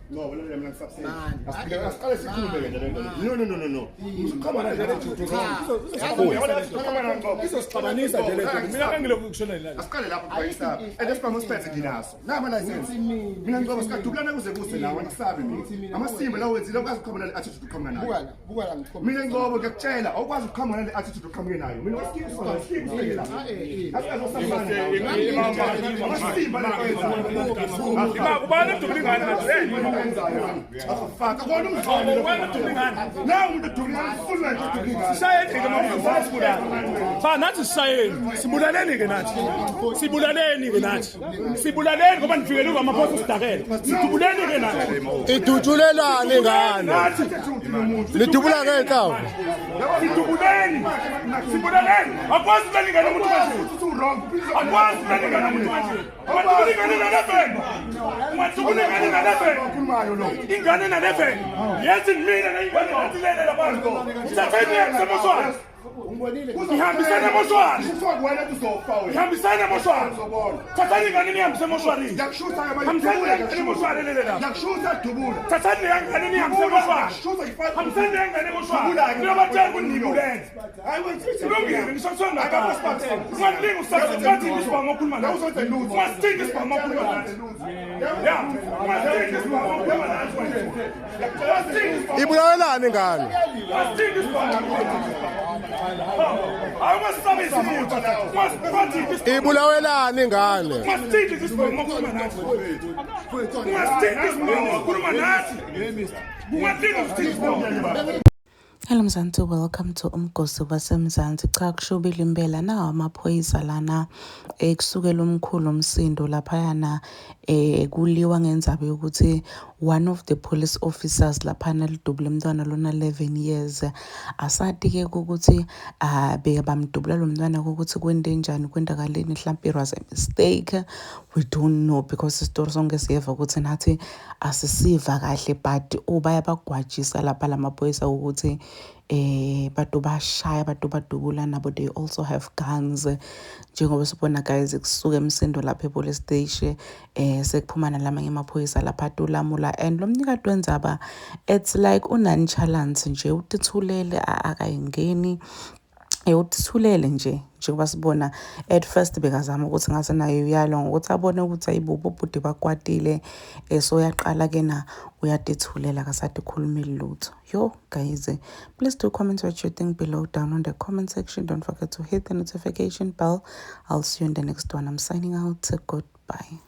No, we're not even subsidizing. No. Come on, izosixabanisa nje lento. Mina angilokhu ukushonela. Asiqale lapho bayisa. Edespa mosiphethe nginaso. Nama license. Mina ngicela sikadubulana kuze kuse nawe ngisabe mina. Amasimba lawo wenzile ukwazi ukuqhamuka le attitude uqhamuka nayo. Buka la ngikho. Mina ngicela ngiyakutshela awukwazi ukuqhamuka le attitude uqhamuke nayo. Mina wasikile la. Amasimba la wenza. Kubana dubulingana nathi. Faka kona umdlalo wena dubulingana. Na umuntu dubulingana ufuna nje dubulingana. Shayeni ke mama kula. Fa nathi shayeni. Sibulaleni ke nathi. Sibulaleni ngoba nifikele kwamaphosa sidakela. Sidubuleni ke nathi. Idutshulelane ngane. Lidubula ke ekhaya. Sibulaleni. Akwazi ukulingana umuntu kanje. Akwazi ukulingana umuntu kanje. Akwazi ukulingana nabeni. Umathulingana nabeni. Ukhulumayo lo. Ingane naleveni. Yethi mina nayingane athilele labantu. Uthatheni emsemoswana. Ihambisane emoshwari. Ihambisane emoshwari. Thathani ingane nihambise emoshwari. Hambisane emoshwari lele la. Thathani ingane nihambise emoshwari. Hambisane ingane emoshwari. Niyobatshela ukuthi nibulenze. Kulungile ngisho ngaka. Ungalinga usathi isibhamu okhuluma la. Ungasithingi isibhamu okhuluma la. Ya. Ungasithingi isibhamu okhuluma la. Ibulawelani ngane. Ungasithingi isibhamu. Ibulawelani ngane. Hello Mzansi, welcome to Umgosi waseMzansi. Cha kushubile impela nawo amaphoyisa lana kusukela umkhulu umsindo laphayana kuliwa ngenzabe yokuthi one of the police officers laphana lidubula umntwana lona 11 years asati ke ukuthi bamdubula lo mntwana ukuthi kwende njani kwendakaleni mhlawumbe it was a mistake, we don't know because isitori sonke siyeva ukuthi nathi asisiva kahle but bayabagwajisa lapha lamaphoyisa ukuthi bantu bashaya bantu badubula nabo they also have guns njengoba sibona guys kusuka emsindo lapha epolice station sekuphuma nalamanye amaphoyisa lapha atulamula and lo mnikade wenzaba it's like unonchalant nje utithulele akayingeni uthithulele nje njengoba sibona at first bekazama ukuthi ngase nayo uyalo ngokuthi abone ukuthi ayibubo bhuti bakwatile so yaqala ke na uyadithulela akasathi khulumile lutho. Yo guys, please do comment what you think below down on the comment section. Don't forget to hit the notification bell. I'll see you in the next one. I'm signing out. Goodbye.